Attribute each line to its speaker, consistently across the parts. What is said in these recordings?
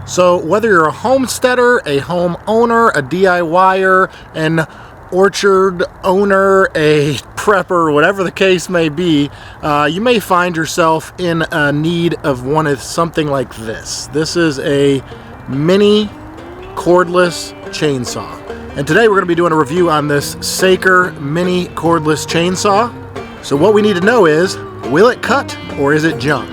Speaker 1: So whether you're a homesteader, a homeowner, a DIYer, an orchard owner, a prepper, whatever the case may be, you may find yourself in need of something like this. This is a mini cordless chainsaw. And today we're going to be doing a review on this Saker Mini Cordless Chainsaw. So what we need to know is, will it cut or is it junk?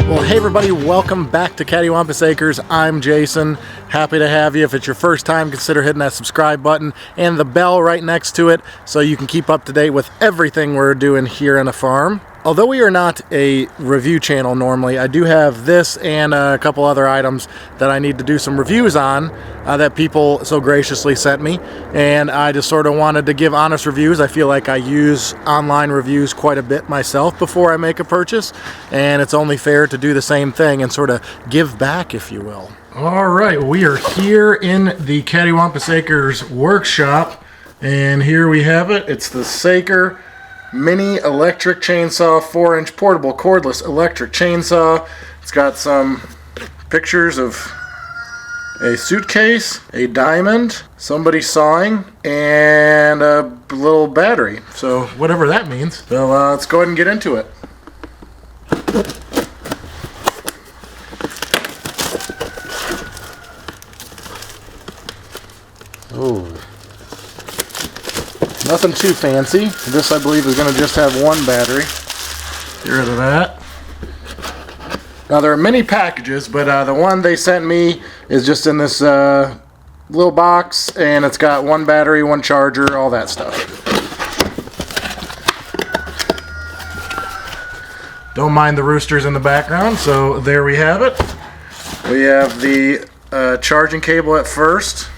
Speaker 1: Well, hey everybody, welcome back to Cattywampus Acres. I'm Jason. Happy to have you. If it's your first time, consider hitting that subscribe button and the bell right next to it so you can keep up to date with everything we're doing here on the farm. Although we are not a review channel normally, I do have this and a couple other items that I need to do some reviews on that people so graciously sent me. And I just sort of wanted to give honest reviews. I feel like I use online reviews quite a bit myself before I make a purchase. And it's only fair to do the same thing and sort of give back, if you will. All right, we are here in the Cattywampus Acres workshop. And here we have it. It's the Saker Mini electric chainsaw, 4-inch portable cordless electric chainsaw. It's got some pictures of a suitcase, a diamond, somebody sawing, and a little battery. So whatever that means. So let's go ahead and get into it. Oh. Nothing too fancy. This, I believe, is going to just have one battery. Get rid of that. Now, there are many packages, but the one they sent me is just in this little box, and it's got one battery, one charger, all that stuff. Don't mind the roosters in the background, so there we have it. We have the charging cable at first.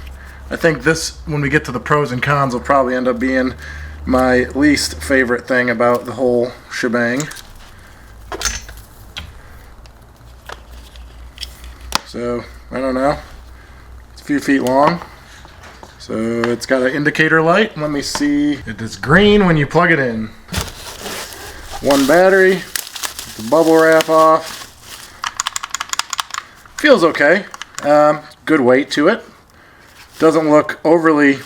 Speaker 1: I think this, when we get to the pros and cons, will probably end up being my least favorite thing about the whole shebang. So, I don't know. It's a few feet long. So, it's got an indicator light. Let me see. It is green when you plug it in. One battery. Get the bubble wrap off. Feels okay. Good weight to it. Doesn't look overly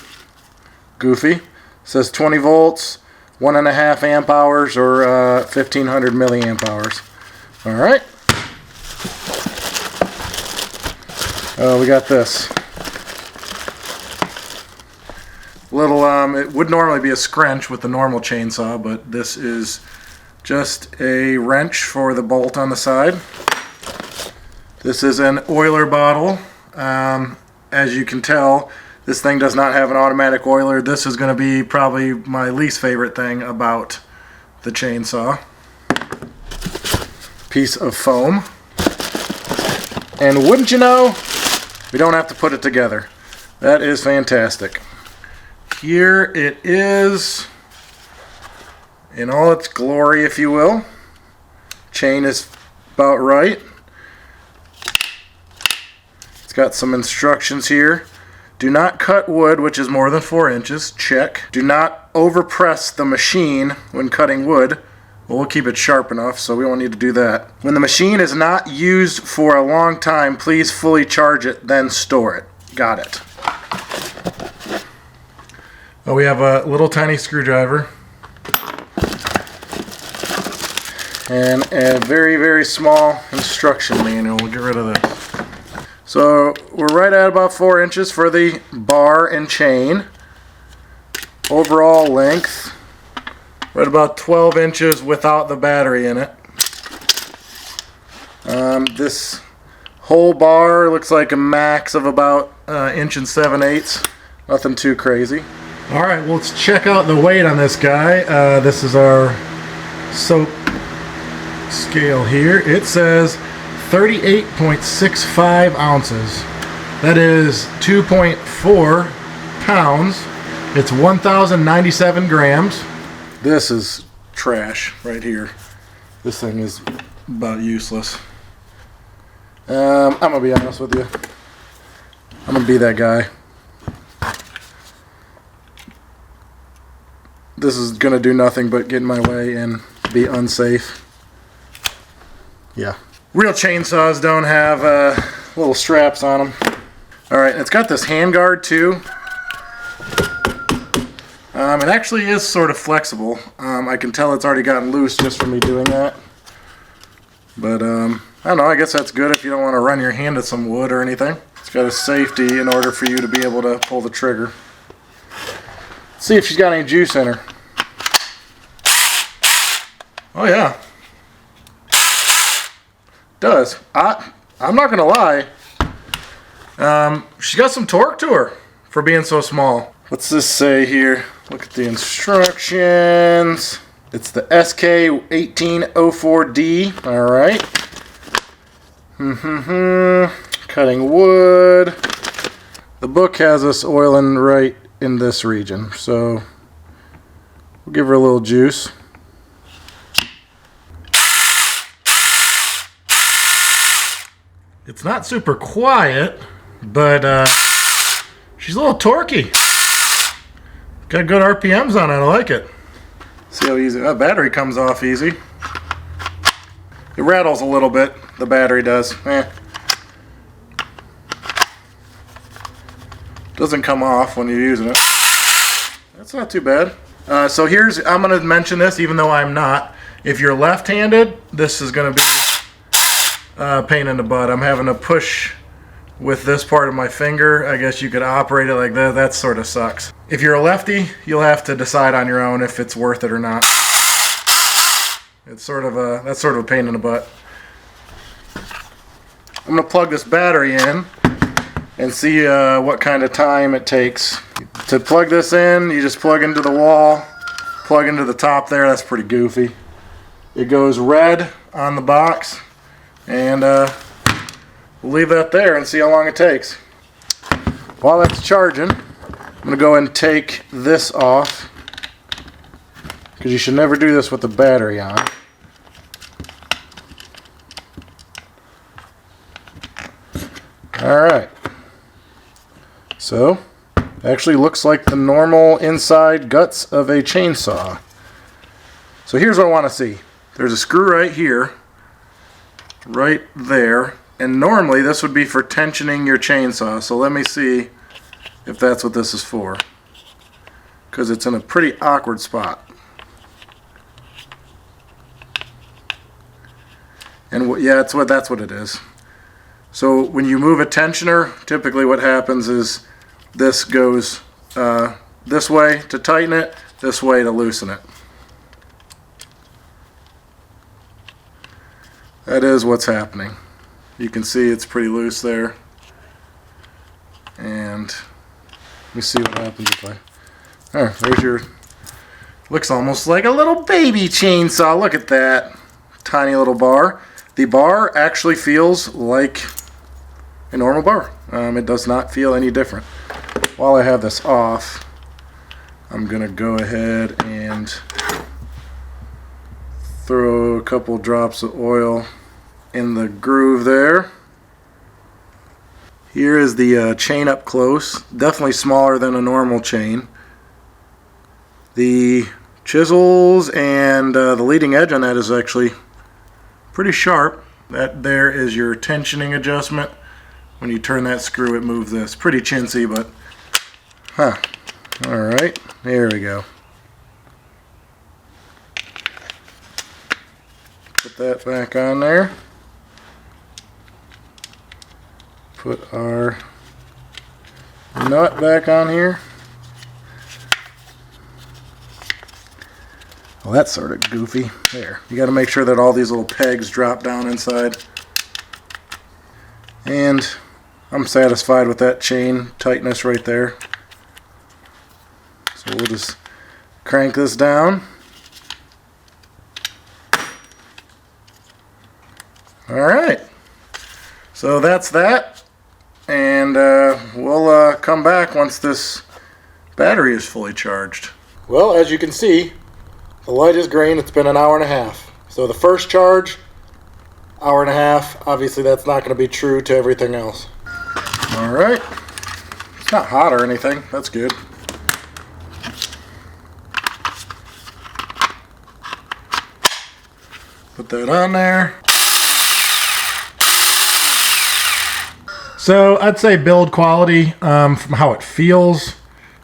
Speaker 1: goofy. It says 20 volts, 1.5 amp hours, or 1500 milliamp hours. Alright. We got this. Little, it would normally be a scrunch with the normal chainsaw, but this is just a wrench for the bolt on the side. This is an oiler bottle. As you can tell, this thing does not have an automatic oiler. This is going to be probably my least favorite thing about the chainsaw. Piece of foam. And wouldn't you know, we don't have to put it together. That is fantastic. Here it is in all its glory, if you will. Chain is about right. Got some instructions here. Do not cut wood which is more than 4 inches. Check. Do not overpress the machine when cutting wood. Well, we'll keep it sharp enough, so we won't need to do that. When the machine is not used for a long time, please fully charge it, then store it. Got it. Oh, we have a little tiny screwdriver. And a very, very small instruction manual. We'll get rid of this. So we're right at about 4 inches for the bar and chain. Overall length, right about 12 inches without the battery in it. This whole bar looks like a max of about 1 7/8. Nothing too crazy. Alright, well, let's check out the weight on this guy. This is our soap scale here. It says 38.65 ounces. That is 2.4 pounds. It's 1,097 grams. This is trash right here. This thing is about useless. I'm gonna be honest with you. I'm gonna be that guy. this is going to do nothing but get in my way and be unsafe. Yeah. Real chainsaws don't have little straps on them. Alright, it's got this handguard too. It actually is sort of flexible. I can tell it's already gotten loose just from me doing that. But, I don't know, I guess that's good if you don't want to run your hand at some wood or anything. It's got a safety in order for you to be able to pull the trigger. Let's see if she's got any juice in her. Oh yeah. Does. I'm not gonna lie. She's got some torque to her for being so small. What's this say here? Look at the instructions. It's the SK1804D. Alright. Cutting wood. The book has us oiling right in this region, so we'll give her a little juice. It's not super quiet, but she's a little torquey. Got good RPMs on it, I like it. See how easy, that battery comes off easy. It rattles a little bit, the battery does. Doesn't come off when you're using it. That's not too bad. So I'm going to mention this even though I'm not. If you're left-handed, this is going to be a pain in the butt. I'm having to push with this part of my finger. I guess you could operate it like that. That sort of sucks. If you're a lefty, you'll have to decide on your own if it's worth it or not. It's that's sort of a pain in the butt. I'm going to plug this battery in and see what kind of time it takes. To plug this in, you just plug into the wall, plug into the top there. That's pretty goofy. It goes red on the box, and we'll leave that there and see how long it takes. While that's charging, I'm going to go and take this off, because you should never do this with the battery on. Alright. So, actually looks like the normal inside guts of a chainsaw. So here's what I want to see. There's a screw right here, right there, and normally this would be for tensioning your chainsaw. So let me see if that's what this is for, because it's in a pretty awkward spot. And yeah, that's what it is. So when you move a tensioner, typically what happens is this goes this way to tighten it, this way to loosen it. That is what's happening. You can see it's pretty loose there. And let me see what happens if there's your, looks almost like a little baby chainsaw. Look at that tiny little bar. The bar actually feels like a normal bar. It does not feel any different. While I have this off, I'm gonna go ahead and throw a couple drops of oil in the groove there. Here is the chain up close. Definitely smaller than a normal chain. The chisels and the leading edge on that is actually pretty sharp. That there is your tensioning adjustment. When you turn that screw, it moves this. Pretty chintzy, but alright, there we go. Put that back on there. Put our nut back on here. Well, that's sort of goofy. There. You got to make sure that all these little pegs drop down inside. And I'm satisfied with that chain tightness right there. So we'll just crank this down. Alright. So that's that. And we'll come back once this battery is fully charged. Well, as you can see, the light is green. It's been an hour and a half. So the first charge, hour and a half. Obviously that's not going to be true to everything else. Alright. It's not hot or anything. That's good. Put that on there. So I'd say build quality, from how it feels,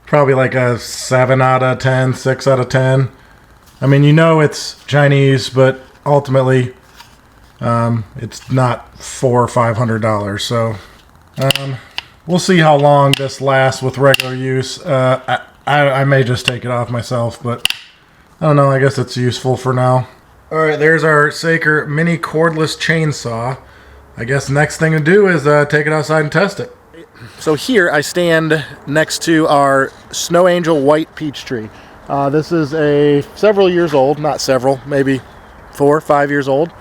Speaker 1: probably like a 7 out of 10, 6 out of 10. I mean, you know it's Chinese, but ultimately it's not $400 or $500. So we'll see how long this lasts with regular use. I may just take it off myself, but I don't know. I guess it's useful for now. All right, there's our Saker Mini Cordless Chainsaw. I guess next thing to do is take it outside and test it. So here I stand next to our Snow Angel White Peach Tree. This is several years old, not several, maybe 4 or 5 years old.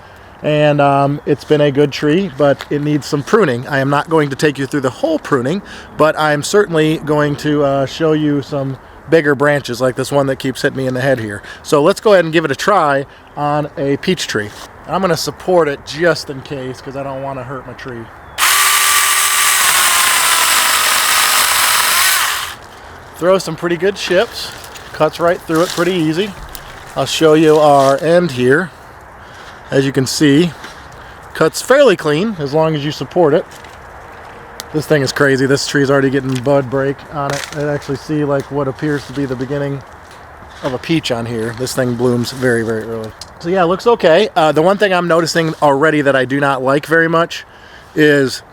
Speaker 1: And it's been a good tree, but it needs some pruning. I am not going to take you through the whole pruning, but I'm certainly going to show you some bigger branches like this one that keeps hitting me in the head here. So let's go ahead and give it a try on a peach tree. I'm going to support it just in case because I don't want to hurt my tree. Throw some pretty good chips. Cuts right through it pretty easy. I'll show you our end here. As you can see, cuts fairly clean as long as you support it. This thing is crazy. This tree's already getting bud break on it. I actually see like what appears to be the beginning of a peach on here. This thing blooms very, very early. So yeah, it looks okay. The one thing I'm noticing already that I do not like very much is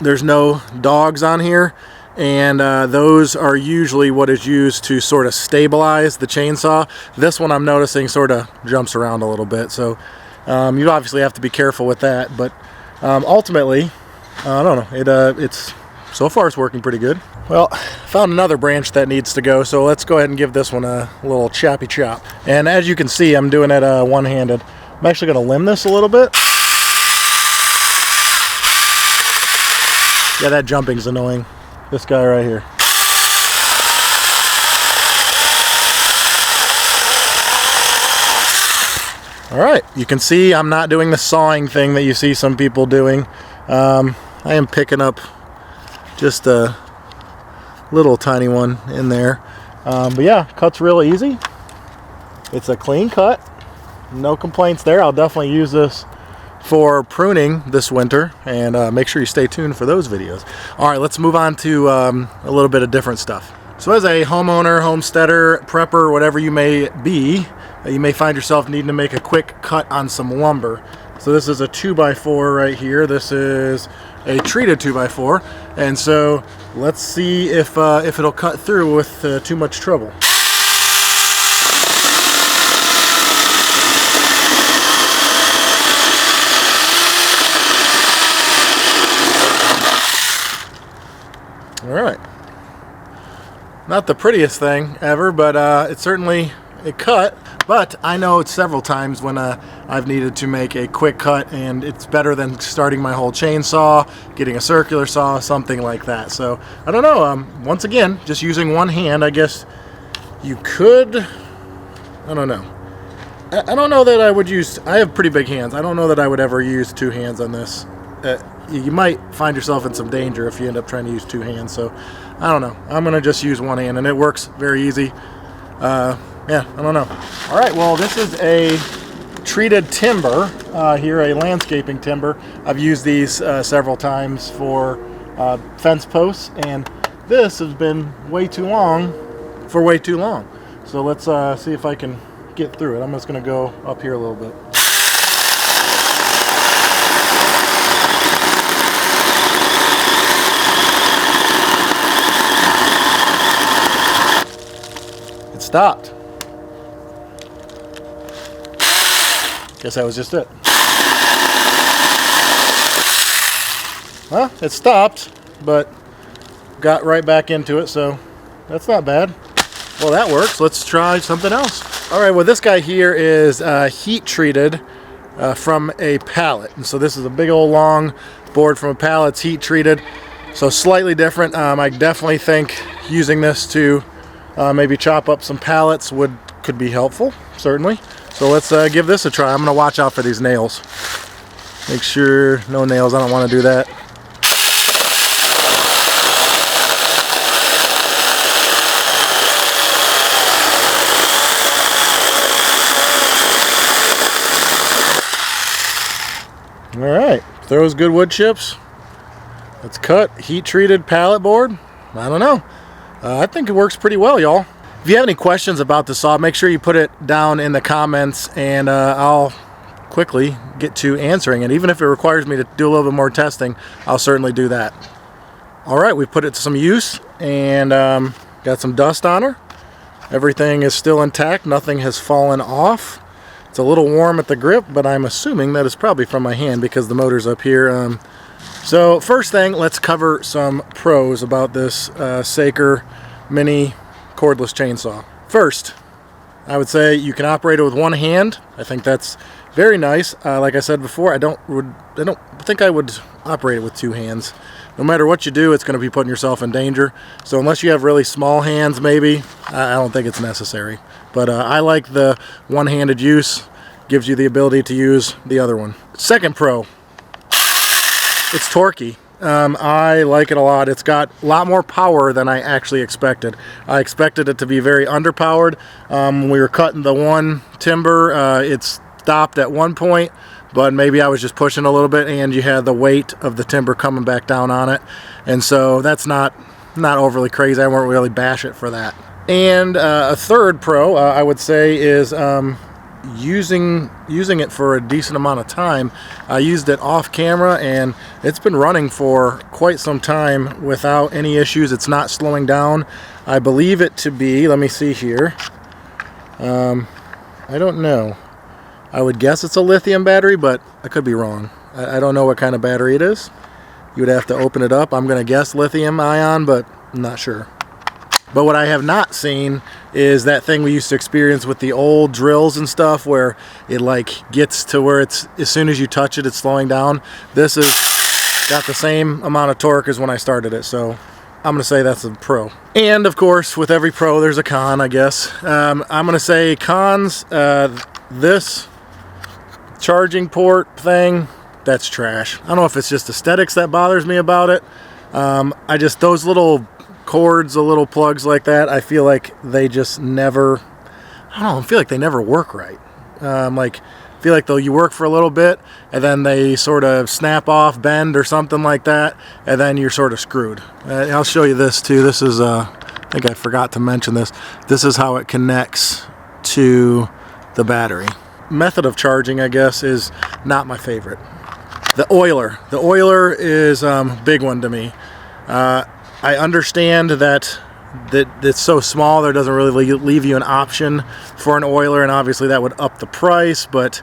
Speaker 1: there's no dogs on here. And those are usually what is used to sort of stabilize the chainsaw. This one I'm noticing sort of jumps around a little bit. So you obviously have to be careful with that. But ultimately, I don't know. It's so far it's working pretty good. Well, found another branch that needs to go, so let's go ahead and give this one a little choppy chop. And as you can see, I'm doing it one-handed. I'm actually going to limb this a little bit. Yeah, that jumping's annoying. This guy right here. All right, you can see I'm not doing the sawing thing that you see some people doing. I am picking up just a little tiny one in there. But yeah, cuts real easy. It's a clean cut. No complaints there. I'll definitely use this for pruning this winter, and make sure you stay tuned for those videos. All right, let's move on to a little bit of different stuff. So as a homeowner, homesteader, prepper, whatever you may be, you may find yourself needing to make a quick cut on some lumber. So this is a 2x4 right here. This is a treated 2x4, and so let's see if it'll cut through with too much trouble. All right, not the prettiest thing ever, but it certainly cut. But I know it's several times when I've needed to make a quick cut, and it's better than starting my whole chainsaw, getting a circular saw, something like that. So I don't know. Once again, just using one hand, I guess you could. I don't know. I don't know that I would use. I have pretty big hands. I don't know that I would ever use two hands on this. You might find yourself in some danger if you end up trying to use two hands. So I don't know. I'm gonna just use one hand, and it works very easy. Yeah, I don't know. All right, well, this is a treated timber here, a landscaping timber. I've used these several times for fence posts, and this has been way too long for way too long. So let's see if I can get through it. I'm just gonna go up here a little bit. It stopped. Guess that was just it. Well, it stopped, but got right back into it, so that's not bad. Well, that works. Let's try something else. All right, well, this guy here is heat treated from a pallet. And so this is a big old long board from a pallet. It's heat treated, so slightly different. I definitely think using this to maybe chop up some pallets could be helpful, certainly. So let's give this a try. I'm going to watch out for these nails. Make sure no nails. I don't want to do that. All right, throws good wood chips. Let's cut heat-treated pallet board. I don't know. I think it works pretty well, y'all. If you have any questions about the saw, make sure you put it down in the comments, and I'll quickly get to answering it. Even if it requires me to do a little bit more testing, I'll certainly do that. All right, we put it to some use, and got some dust on her. Everything is still intact. Nothing has fallen off. It's a little warm at the grip, but I'm assuming that is probably from my hand because the motor's up here. So first thing, let's cover some pros about this Saker Mini Cordless Chainsaw. First, I would say you can operate it with one hand. I think that's very nice. Like I said before, I don't think I would operate it with two hands. No matter what you do, it's going to be putting yourself in danger. So unless you have really small hands, maybe, I don't think it's necessary. But I like the one-handed use. Gives you the ability to use the other one. Second pro, it's torquey. I like it a lot. It's got a lot more power than I actually expected. I expected it to be very underpowered. When we were cutting the one timber, it stopped at one point, but maybe I was just pushing a little bit, and you had the weight of the timber coming back down on it, and so that's not overly crazy. I won't really bash it for that. And a third pro, I would say, is using it for a decent amount of time. I used it off camera, and it's been running for quite some time without any issues. It's not slowing down. I believe it to be, let me see here, I don't know. I would guess it's a lithium battery, but I could be wrong. I don't know what kind of battery it is. You would have to open it up. I'm going to guess lithium ion, but I'm not sure. But what I have not seen is that thing we used to experience with the old drills and stuff, where it like gets to where it's, as soon as you touch it, it's slowing down. This has got the same amount of torque as when I started it, so I'm going to say that's a pro. And of course, with every pro, there's a con, I guess. I'm going to say cons, this charging port thing, that's trash. I don't know if it's just aesthetics that bothers me about it. Those little cords, the little plugs like that, I feel like they just never, I feel like they never work right. I feel like you work for a little bit, and then they sort of snap off, bend or something like that, and then you're sort of screwed. I'll show you this too. This is, I think I forgot to mention this. This is how it connects to the battery. Method of charging, I guess, is not my favorite. The oiler. The oiler is a big one to me. I understand that it's so small, there doesn't really leave you an option for an oiler, and obviously that would up the price, but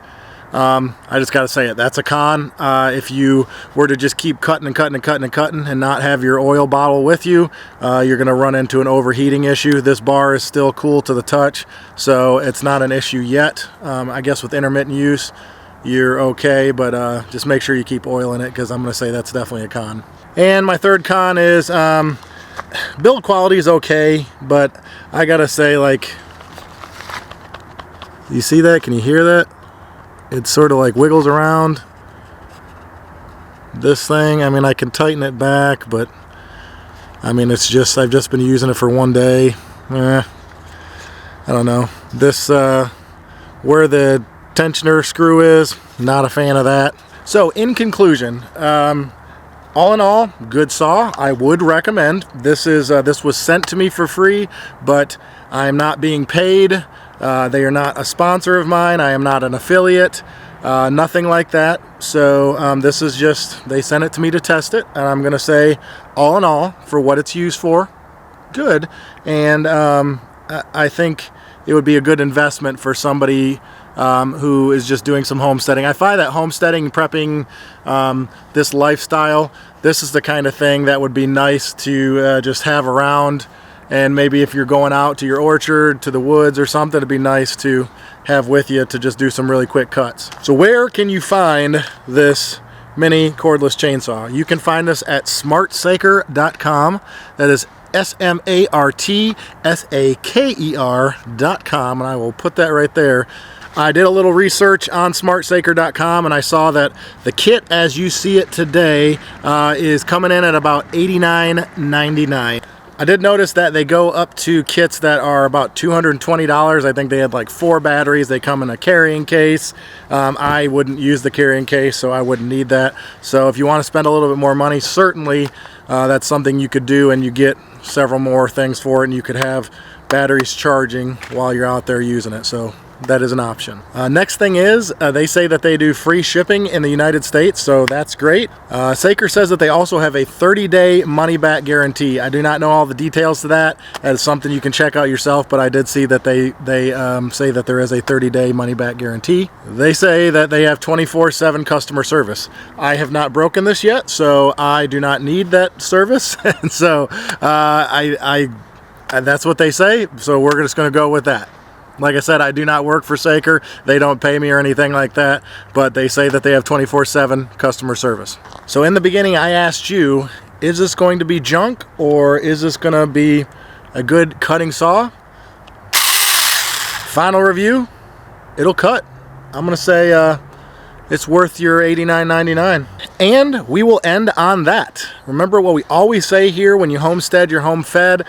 Speaker 1: I just got to say it. That's a con. If you were to just keep cutting and cutting and cutting and cutting and not have your oil bottle with you, you're going to run into an overheating issue. This bar is still cool to the touch, so it's not an issue yet. I guess with intermittent use, you're okay, but just make sure you keep oil in it, because I'm going to say that's definitely a con. And my third con is build quality is okay, but I gotta say, like, you see that? Can you hear that? It sort of like wiggles around. This thing, I mean, I can tighten it back, but I mean, I've just been using it for one day. I don't know. This, where the tensioner screw is, not a fan of that. So in conclusion, all in all, good saw. I would recommend. This was sent to me for free, but I'm not being paid. They are not a sponsor of mine. I am not an affiliate. Nothing like that. So this is just, they sent it to me to test it, and I'm going to say, all in all, for what it's used for, good. And I think it would be a good investment for somebody who is just doing some homesteading. I find that homesteading, prepping, this lifestyle, this is the kind of thing that would be nice to just have around. And maybe if you're going out to your orchard, to the woods or something, it'd be nice to have with you to just do some really quick cuts. So where can you find this mini cordless chainsaw? You can find this at smartsaker.com. That is smartsaker.com, and I will put that right there. I did a little research on smartsaker.com, and I saw that the kit as you see it today is coming in at about $89.99. I did notice that they go up to kits that are about $220. I think they had like 4 batteries. They come in a carrying case. I wouldn't use the carrying case, so I wouldn't need that. So if you want to spend a little bit more money, certainly that's something you could do, and you get several more things for it, and you could have batteries charging while you're out there using it. So that is an option. Next thing is, they say that they do free shipping in the United States, so that's great. Saker says that they also have a 30-day money-back guarantee. I do not know all the details to that. That is something you can check out yourself, but I did see that they say that there is a 30-day money-back guarantee. They say that they have 24/7 customer service. I have not broken this yet, so I do not need that service. And so that's what they say, so we're just going to go with that. Like I said, I do not work for Saker. They don't pay me or anything like that, but they say that they have 24/7 customer service. So in the beginning, I asked you, is this going to be junk or is this going to be a good cutting saw? Final review, it'll cut. I'm going to say it's worth your $89.99. And we will end on that. Remember what we always say here: when you homestead, you're home fed.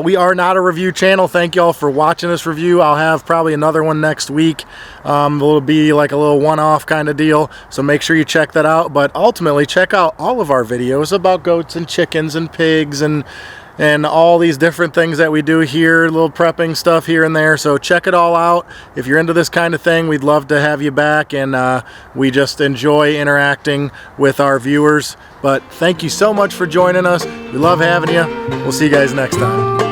Speaker 1: We are not a review channel. Thank y'all for watching this review. I'll have probably another one next week. It'll be like a little one-off kind of deal, so make sure you check that out. But ultimately, check out all of our videos about goats and chickens and pigs and all these different things that we do here, little prepping stuff here and there. So check it all out. If you're into this kind of thing, we'd love to have you back, and we just enjoy interacting with our viewers. But thank you so much for joining us. We love having you. We'll see you guys next time.